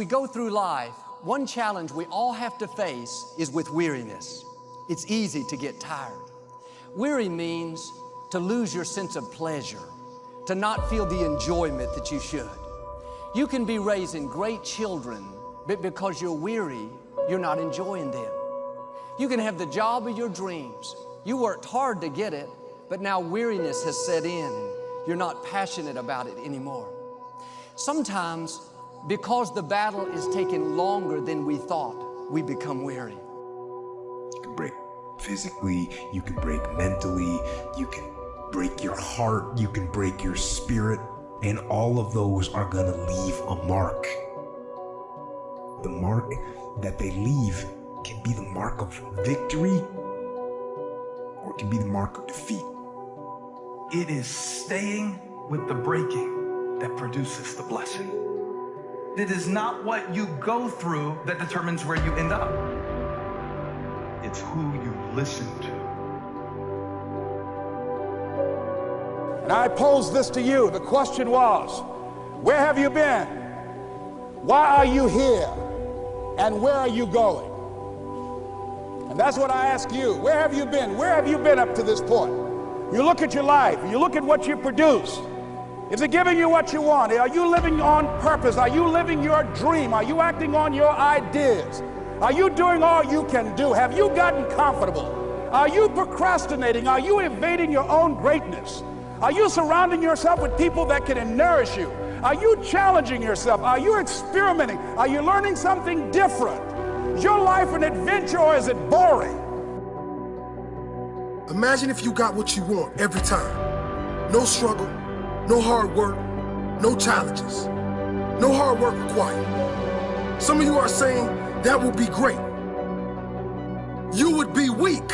We go through life, one challenge we all have to face is with weariness. It's easy to get tired. Weary means to lose your sense of pleasure, to not feel the enjoyment that you should. You can be raising great children, but because you're weary, you're not enjoying them. You can have the job of your dreams. You worked hard to get it, but now weariness has set in. You're not passionate about it anymore. Sometimes, because the battle is taking longer than we thought, we become weary. You can break physically, you can break mentally, you can break your heart, you can break your spirit, and all of those are gonna leave a mark. The mark that they leave can be the mark of victory, or it can be the mark of defeat. It is staying with the breaking that produces the blessing. It is not what you go through that determines where you end up. It's who you listen to. And I pose this to you. The question was, where have you been? Why are you here? And where are you going? And that's what I ask you. Where have you been? Where have you been up to this point? You look at your life. You look at what you produce. Is it giving you what you want? Are you living on purpose? Are you living your dream? Are you acting on your ideas? Are you doing all you can do? Have you gotten comfortable? Are you procrastinating? Are you evading your own greatness? Are you surrounding yourself with people that can nourish you? Are you challenging yourself? Are you experimenting? Are you learning something different? Is your life an adventure or is it boring? Imagine if you got what you want every time. No struggle. No hard work, no challenges, no hard work required. Some of you are saying that would be great. You would be weak.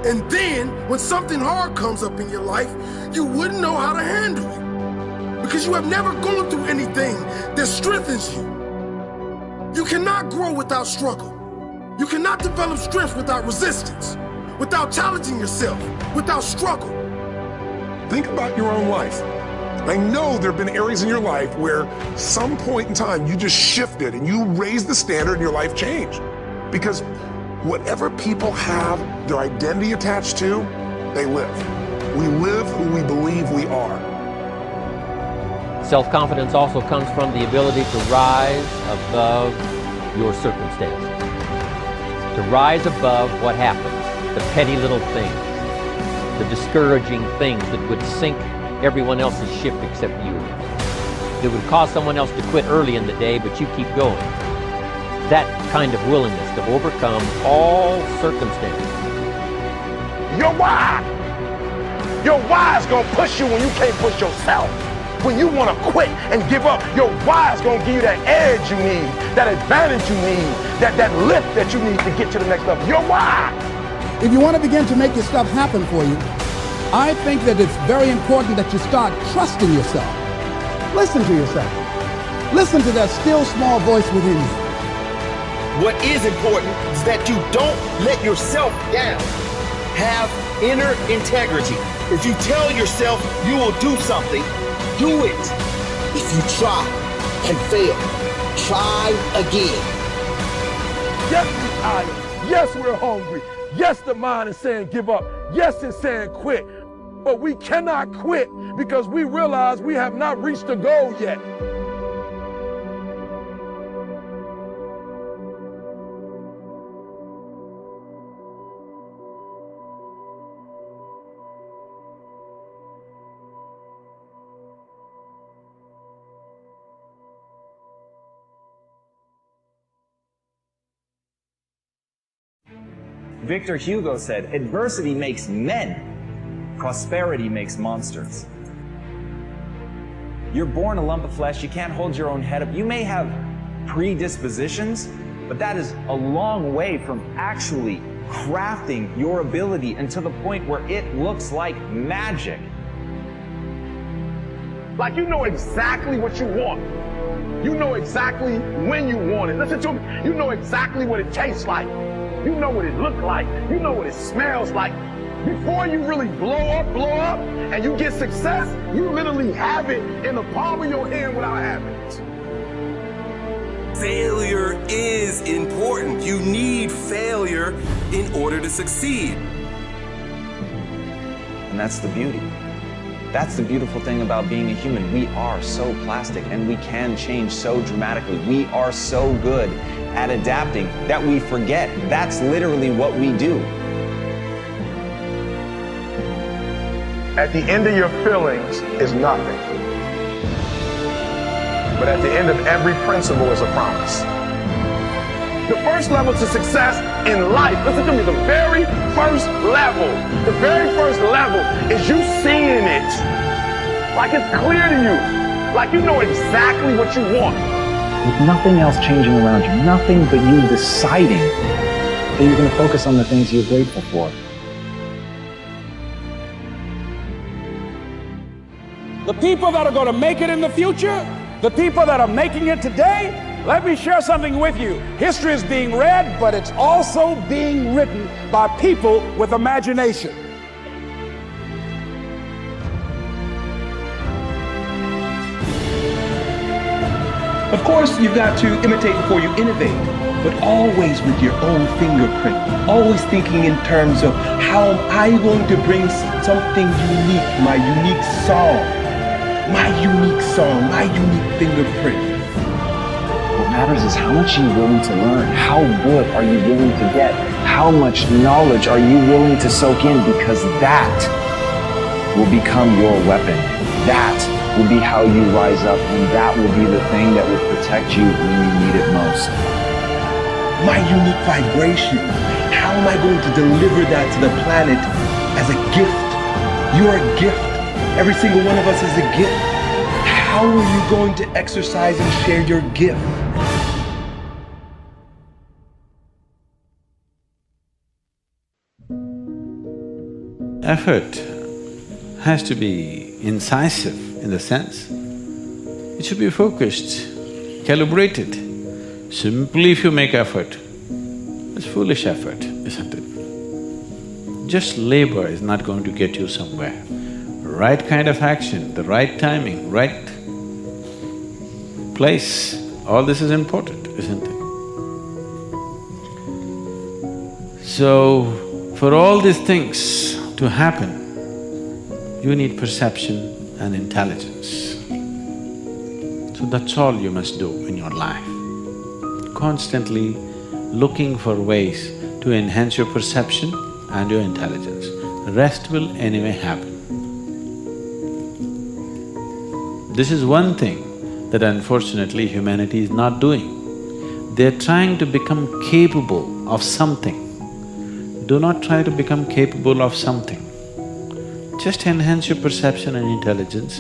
And then when something hard comes up in your life, you wouldn't know how to handle it because you have never gone through anything that strengthens you. You cannot grow without struggle. You cannot develop strength without resistance, without challenging yourself, without struggle. Think about your own life. I know there have been areas in your life where some point in time you just shifted and you raised the standard and your life changed. Because whatever people have their identity attached to, they live. We live who we believe we are. Self-confidence also comes from the ability to rise above your circumstances. To rise above what happens, the petty little things. The discouraging things that would sink everyone else's ship except you. That would cause someone else to quit early in the day, but you keep going. That kind of willingness to overcome all circumstances. Your why! Your why is gonna push you when you can't push yourself. When you wanna quit and give up, your why is gonna give you that edge you need, that advantage you need, that lift that you need to get to the next level. Your why! If you want to begin to make this stuff happen for you, I think that it's very important that you start trusting yourself. Listen to yourself. Listen to that still small voice within you. What is important is that you don't let yourself down. Have inner integrity. If you tell yourself you will do something, do it. If you try and fail, try again. Yes, we're tired. Yes, we're hungry. Yes, the mind is saying give up. Yes, it's saying quit. But we cannot quit because we realize we have not reached the goal yet. Victor Hugo said, adversity makes men, prosperity makes monsters. You're born a lump of flesh, you can't hold your own head up. You may have predispositions, but that is a long way from actually crafting your ability until the point where it looks like magic. Like you know exactly what you want. You know exactly when you want it. Listen to me. You know exactly what it tastes like. You know what it looks like. You know what it smells like. Before you really blow up, and you get success, you literally have it in the palm of your hand without having it. You need failure in order to succeed. And that's the beauty. That's the beautiful thing about being a human. We are so plastic and we can change so dramatically. We are so good at adapting that we forget that's literally what we do. At the end of your feelings is nothing. But at the end of every principle is a promise. The first level to success in life, listen to me, the very first level is you seeing it. Like it's clear to you. Like you know exactly what you want. With nothing else changing around you, nothing but you deciding that you're going to focus on the things you're grateful for. The people that are going to make it in the future, the people that are making it today, let me share something with you. History is being read, but it's also being written by people with imagination. Of course, you've got to imitate before you innovate, but always with your own fingerprint. Always thinking in terms of how am I going to bring something unique, my unique song, my unique fingerprint. What matters is how much you're willing to learn. How good are you willing to get? How much knowledge are you willing to soak in? Because that will become your weapon. That will be how you rise up, and that will be the thing that will protect you when you need it most. My unique vibration. How am I going to deliver that to the planet as a gift? You're a gift. Every single one of us is a gift. How are you going to exercise and share your gift? Effort has to be incisive in the sense, it should be focused, calibrated. Simply if you make effort, it's foolish effort, isn't it? Just labor is not going to get you somewhere. Right kind of action, the right timing, right place, all this is important, isn't it? So, for all these things to happen, you need perception and intelligence. So that's all you must do in your life. Constantly looking for ways to enhance your perception and your intelligence. The rest will anyway happen. This is one thing that unfortunately humanity is not doing. They're trying to become capable of something. Do not try to become capable of something. Just enhance your perception and intelligence.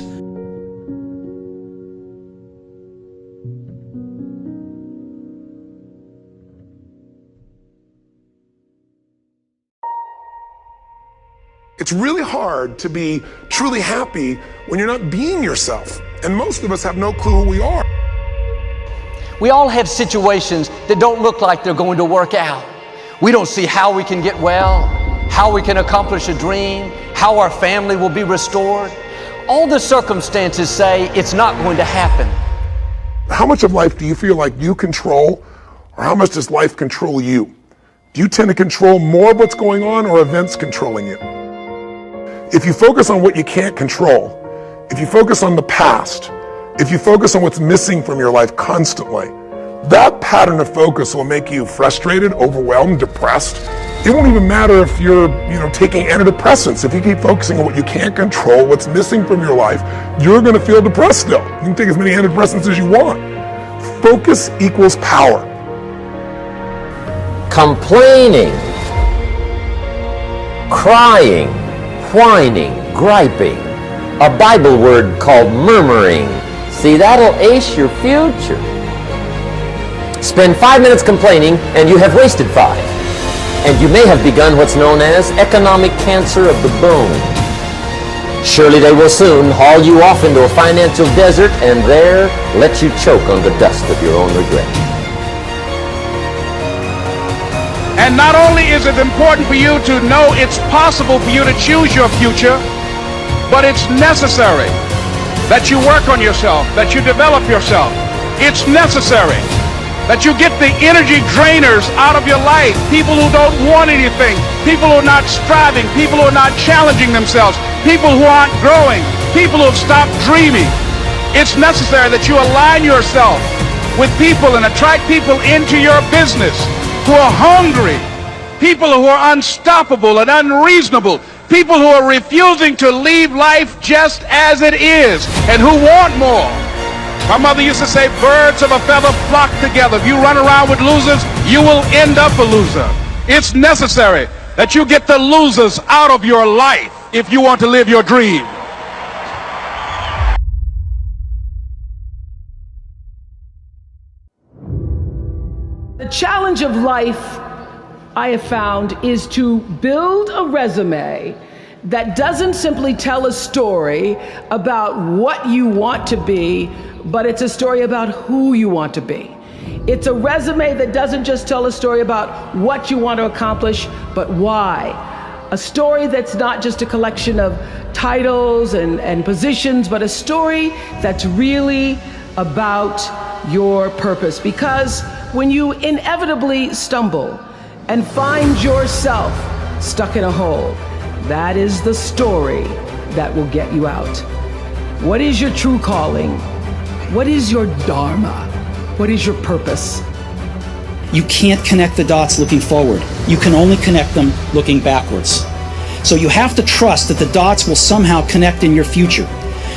It's really hard to be truly happy when you're not being yourself. And most of us have no clue who we are. We all have situations that don't look like they're going to work out. We don't see how we can get well, how we can accomplish a dream, how our family will be restored. All the circumstances say it's not going to happen. How much of life do you feel like you control, or how much does life control you? Do you tend to control more of what's going on, or events controlling you? If you focus on what you can't control, if you focus on the past, if you focus on what's missing from your life constantly, that pattern of focus will make you frustrated, overwhelmed, depressed. It won't even matter if you're, taking antidepressants. If you keep focusing on what you can't control, what's missing from your life, you're going to feel depressed still. You can take as many antidepressants as you want. Focus equals power. Complaining, crying, whining, griping, a Bible word called murmuring. See, that'll ace your future. Spend 5 minutes complaining and you have wasted 5. And you may have begun what's known as economic cancer of the bone. Surely they will soon haul you off into a financial desert and there let you choke on the dust of your own regret. And not only is it important for you to know it's possible for you to choose your future, but it's necessary that you work on yourself, that you develop yourself. It's necessary That you get the energy drainers out of your life. People who don't want anything. People who are not striving. People who are not challenging themselves. People who aren't growing. People who have stopped dreaming. It's necessary that you align yourself with people and attract people into your business who are hungry. People who are unstoppable and unreasonable. People who are refusing to leave life just as it is and who want more. My mother used to say, birds of a feather flock together. If you run around with losers, you will end up a loser. It's necessary that you get the losers out of your life if you want to live your dream. The challenge of life, I have found, is to build a resume that doesn't simply tell a story about what you want to be, but it's a story about who you want to be. It's a resume that doesn't just tell a story about what you want to accomplish, but why. A story that's not just a collection of titles and positions, but a story that's really about your purpose. Because when you inevitably stumble and find yourself stuck in a hole, that is the story that will get you out. What is your true calling? What is your dharma? What is your purpose? You can't connect the dots looking forward. You can only connect them looking backwards. So you have to trust that the dots will somehow connect in your future.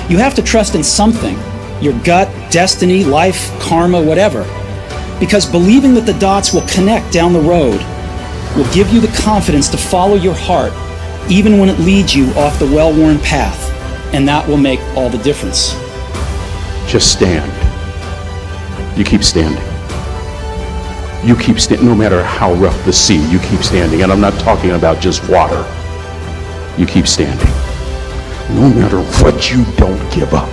You have to trust in something, your gut, destiny, life, karma, whatever. Because believing that the dots will connect down the road will give you the confidence to follow your heart even when it leads you off the well-worn path, and that will make all the difference. Just stand. You keep standing. You keep standing, no matter how rough the sea, you keep standing. And I'm not talking about just water. You keep standing. No matter what, you don't give up.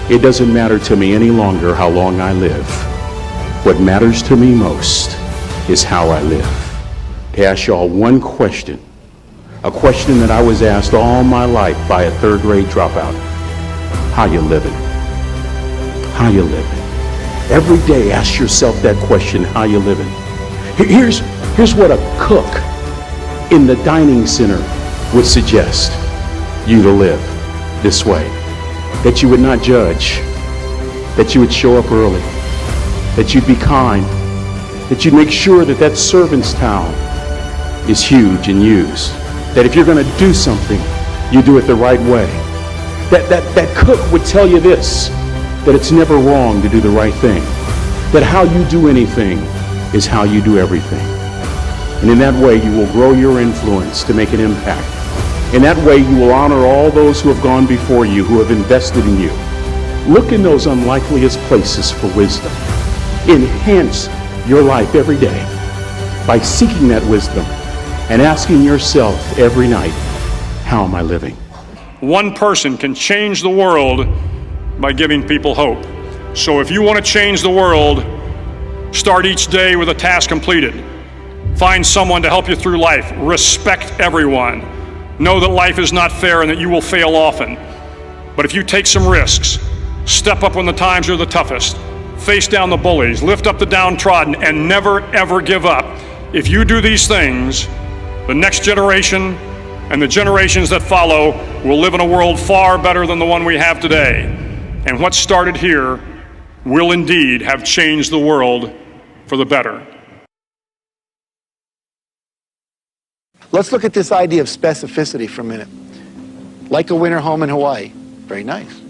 It doesn't matter to me any longer how long I live. What matters to me most is how I live. To ask y'all one question, a question that I was asked all my life by a third-grade dropout. How you living? How you living? Every day ask yourself that question, how you living? Here's what a cook in the dining center would suggest you to live this way. That you would not judge, that you would show up early, that you'd be kind, that you'd make sure that that servant's towel is huge and used. That if you're going to do something, you do it the right way. That cook would tell you this, that it's never wrong to do the right thing. That how you do anything is how you do everything. And in that way, you will grow your influence to make an impact. In that way, you will honor all those who have gone before you, who have invested in you. Look in those unlikeliest places for wisdom. Enhance your life every day by seeking that wisdom and asking yourself every night, how am I living? One person can change the world by giving people hope. So if you want to change the world, start each day with a task completed. Find someone to help you through life. Respect everyone. Know that life is not fair and that you will fail often. But if you take some risks, step up when the times are the toughest, face down the bullies, lift up the downtrodden, and never ever give up. If you do these things, the next generation and the generations that follow will live in a world far better than the one we have today. And what started here will indeed have changed the world for the better. Let's look at this idea of specificity for a minute. Like a winter home in Hawaii, very nice.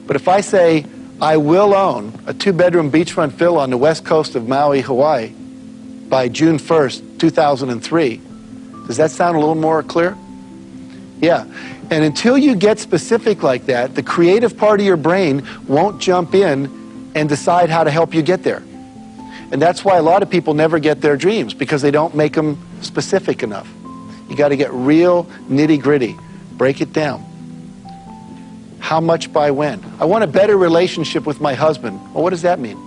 But if I say, I will own a 2-bedroom beachfront villa on the west coast of Maui, Hawaii by June 1st, 2003, does that sound a little more clear? Yeah. And until you get specific like that, the creative part of your brain won't jump in and decide how to help you get there. And that's why a lot of people never get their dreams, because they don't make them specific enough. You got to get real nitty-gritty. Break it down. How much by when? I want a better relationship with my husband. Well, what does that mean?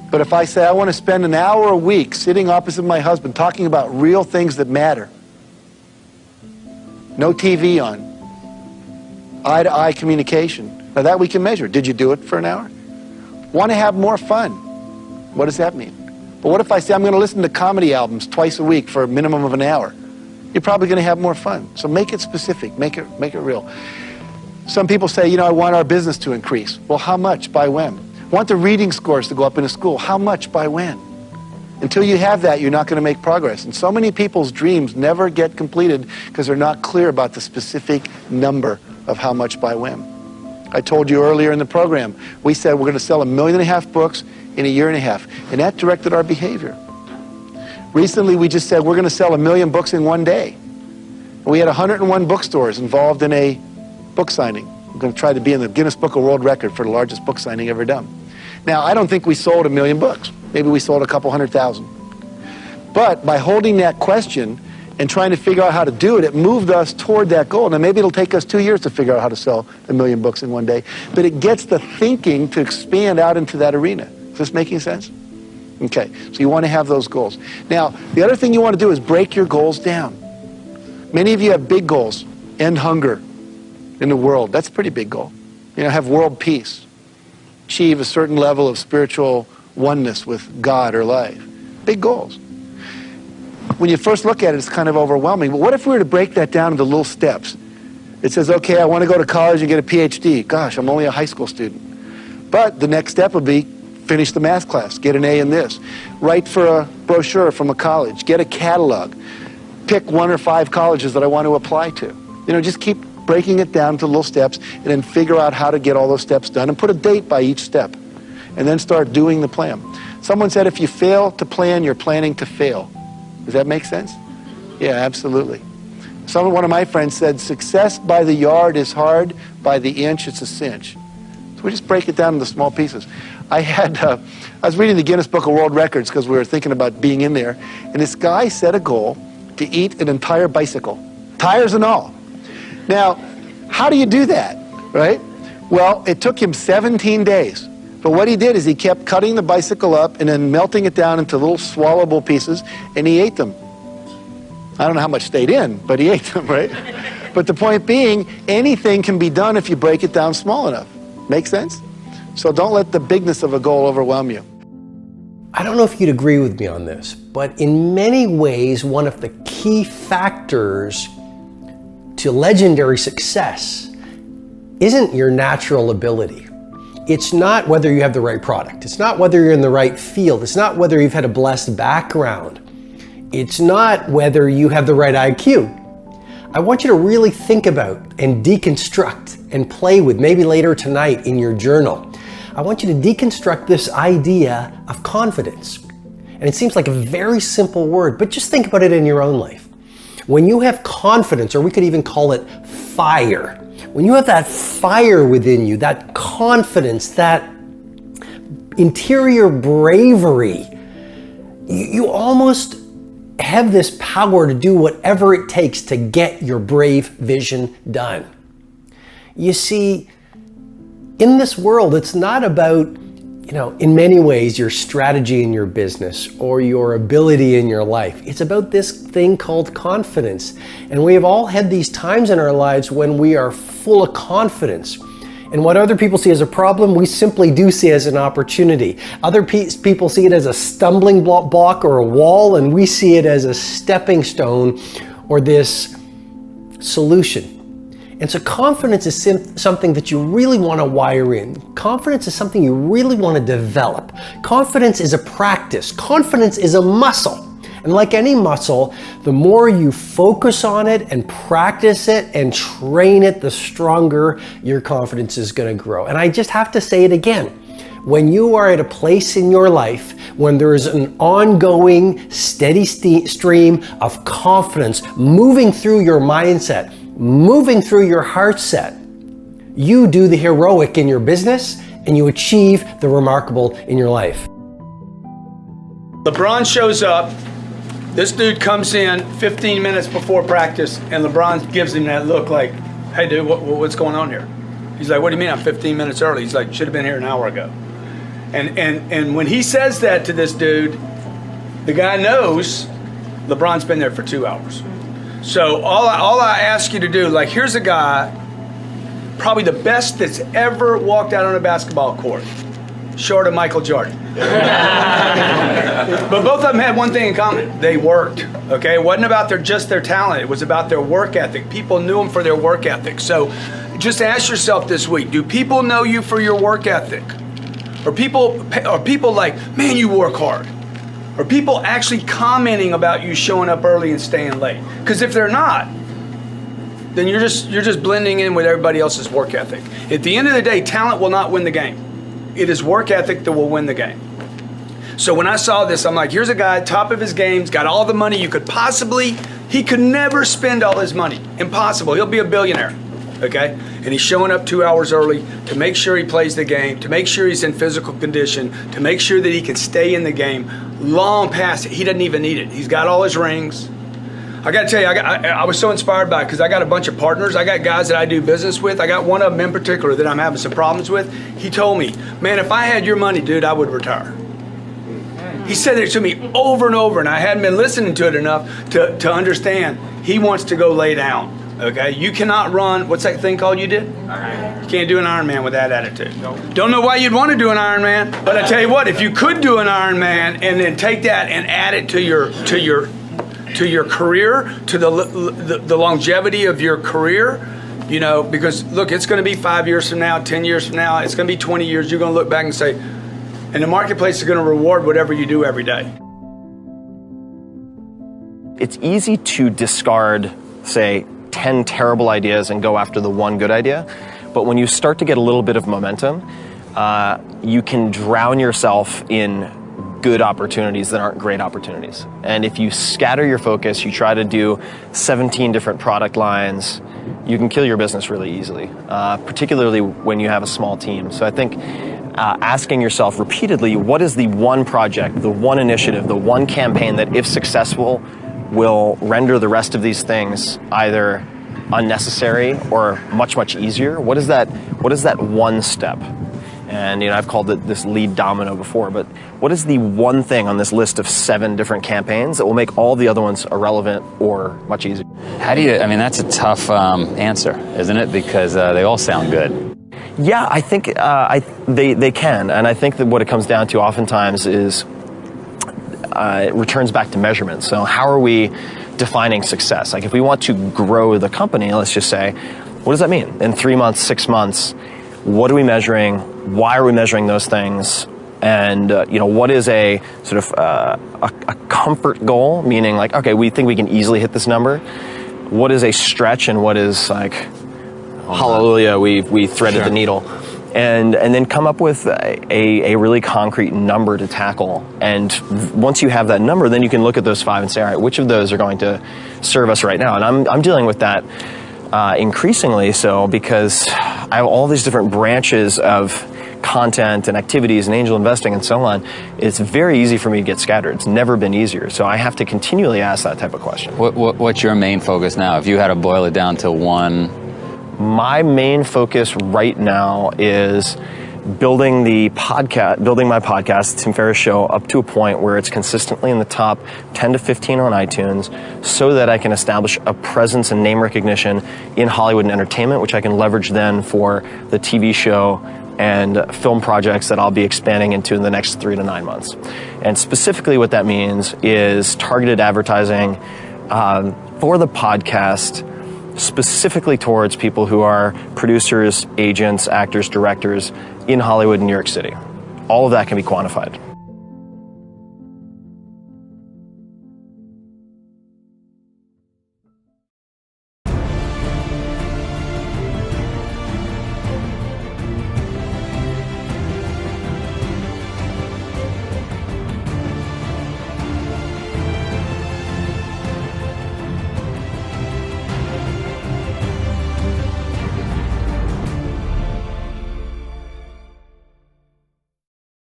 But if I say I want to spend an hour a week sitting opposite my husband talking about real things that matter, no TV on, eye-to-eye communication. Now that we can measure. Did you do it for an hour? Want to have more fun. What does that mean? But what if I say I'm going to listen to comedy albums twice a week for a minimum of an hour? You're probably going to have more fun. So make it specific, make it real. Some people say, you know, I want our business to increase. Well, how much? By when? I want the reading scores to go up in a school. How much? By when? Until you have that, you're not going to make progress. And so many people's dreams never get completed because they're not clear about the specific number of how much by when. I told you earlier in the program, we said we're going to sell 1.5 million books in 1.5 years, and that directed our behavior. Recently, we just said we're going to sell 1 million books in one day. We had 101 bookstores involved in a book signing. We're going to try to be in the Guinness Book of World Record for the largest book signing ever done. Now, I don't think we sold 1 million books. Maybe we sold a couple 100,000. But by holding that question and trying to figure out how to do it, it moved us toward that goal. Now, maybe it'll take us 2 years to figure out how to sell 1 million books in one day, but it gets the thinking to expand out into that arena. Is this making sense? Okay, so you want to have those goals. Now, the other thing you want to do is break your goals down. Many of you have big goals. End hunger in the world. That's a pretty big goal. You know, have world peace. Achieve a certain level of spiritual oneness with God or life. Big goals. When you first look at it, it's kind of overwhelming. But what if we were to break that down into little steps? It says, okay, I want to go to college and get a PhD. Gosh, I'm only a high school student. But the next step would be finish the math class, get an A in this. Write for a brochure from a college, get a catalog. Pick 1 or 5 colleges that I want to apply to. You know, just keep breaking it down to little steps and then figure out how to get all those steps done and put a date by each step and then start doing the plan. Someone said if you fail to plan, you're planning to fail. Does that make sense? Yeah, absolutely. One of my friends said, success by the yard is hard, by the inch it's a cinch. So we just break it down into small pieces. I was reading the Guinness Book of World Records because we were thinking about being in there, and this guy set a goal to eat an entire bicycle, tires and all. Now, how do you do that, right? Well, it took him 17 days. But what he did is he kept cutting the bicycle up and then melting it down into little swallowable pieces, and he ate them. I don't know how much stayed in, but he ate them, right? But the point being, anything can be done if you break it down small enough. Make sense? So don't let the bigness of a goal overwhelm you. I don't know if you'd agree with me on this, but in many ways, one of the key factors to legendary success isn't your natural ability. It's not whether you have the right product. It's not whether you're in the right field. It's not whether you've had a blessed background. It's not whether you have the right IQ. I want you to really think about and deconstruct and play with, maybe later tonight in your journal. I want you to deconstruct this idea of confidence. And it seems like a very simple word, but just think about it in your own life. When you have confidence, or we could even call it fire, when you have that fire within you, that confidence, that interior bravery, you almost have this power to do whatever it takes to get your brave vision done. You see, in this world, it's not about, in many ways, your strategy in your business or your ability in your life. It's about this thing called confidence. And we have all had these times in our lives when we are full of confidence. And what other people see as a problem, we simply do see as an opportunity. Other people see it as a stumbling block or a wall, and we see it as a stepping stone or this solution. And so confidence is something that you really want to wire in. Confidence is something you really want to develop. Confidence is a practice. Confidence is a muscle. And like any muscle, the more you focus on it and practice it and train it, the stronger your confidence is going to grow. And I just have to say it again. When you are at a place in your life when there is an ongoing, steady stream of confidence moving through your mindset, moving through your heart set, you do the heroic in your business and you achieve the remarkable in your life. LeBron shows up. This dude comes in 15 minutes before practice, and LeBron gives him that look like, hey dude, what's going on here? He's like, what do you mean I'm 15 minutes early? He's like, should have been here an hour ago. And when he says that to this dude, the guy knows LeBron's been there for 2 hours. So all I ask you to do, like, here's a guy, probably the best that's ever walked out on a basketball court. short of Michael Jordan. But both of them had one thing in common. They worked, okay? It wasn't about just their talent. It was about their work ethic. People knew them for their work ethic. So just ask yourself this week, do people know you for your work ethic? Are people like, man, you work hard? Are people actually commenting about you showing up early and staying late? Because if they're not, then you're just blending in with everybody else's work ethic. At the end of the day, talent will not win the game. It is work ethic that will win the game. So when I saw this, I'm like, here's a guy, top of his game, got all the money you could possibly, he could never spend all his money. Impossible. He'll be a billionaire, okay? And he's showing up 2 hours early to make sure he plays the game, to make sure he's in physical condition, to make sure that he can stay in the game long past it. He doesn't even need it. He's got all his rings. I got to tell you, I was so inspired by it because I got a bunch of partners. I got guys that I do business with. I got one of them in particular that I'm having some problems with. He told me, man, if I had your money, dude, I would retire. He said it to me over and over, and I hadn't been listening to it enough to understand. He wants to go lay down, okay? You cannot run, what's that thing called you did? You can't do an Ironman with that attitude. Don't know why you'd want to do an Ironman, but I tell you what, if you could do an Ironman and then take that and add it to your career, to the longevity of your career, you know, because look, it's going to be 5 years from now, 10 years from now, it's going to be 20 years. You're going to look back and say, and the marketplace is going to reward whatever you do every day. It's easy to discard, say, 10 terrible ideas and go after the one good idea. But when you start to get a little bit of momentum, you can drown yourself in good opportunities that aren't great opportunities. And if you scatter your focus, you try to do 17 different product lines, you can kill your business really easily, particularly when you have a small team. So I think asking yourself repeatedly, what is the one project, the one initiative, the one campaign that, if successful, will render the rest of these things either unnecessary or much, much easier? What is that one step? And you know, I've called it this lead domino before, but what is the one thing on this list of 7 different campaigns that will make all the other ones irrelevant or much easier? How do you, I mean, that's a tough answer, isn't it? Because they all sound good. Yeah, I think they can. And I think that what it comes down to oftentimes is it returns back to measurement. So how are we defining success? Like if we want to grow the company, let's just say, what does that mean? In 3 months, 6 months, what are we measuring? Why are we measuring those things? And you know, what is a sort of a comfort goal? Meaning like, okay, we think we can easily hit this number. What is a stretch and what is like, hallelujah, we threaded the needle. And then come up with a really concrete number to tackle. And once you have that number, then you can look at those 5 and say, all right, which of those are going to serve us right now? And I'm dealing with that increasingly so because I have all these different branches of content and activities and angel investing and so on. It's very easy for me to get scattered. It's never been easier. So I have to continually ask that type of question. What's your main focus now? If you had to boil it down to one? My main focus right now is building my podcast, Tim Ferriss Show, up to a point where it's consistently in the top 10 to 15 on iTunes so that I can establish a presence and name recognition in Hollywood and entertainment, which I can leverage then for the TV show and film projects that I'll be expanding into in the next 3 to 9 months. And specifically what that means is targeted advertising for the podcast, specifically towards people who are producers, agents, actors, directors in Hollywood and New York City. All of that can be quantified.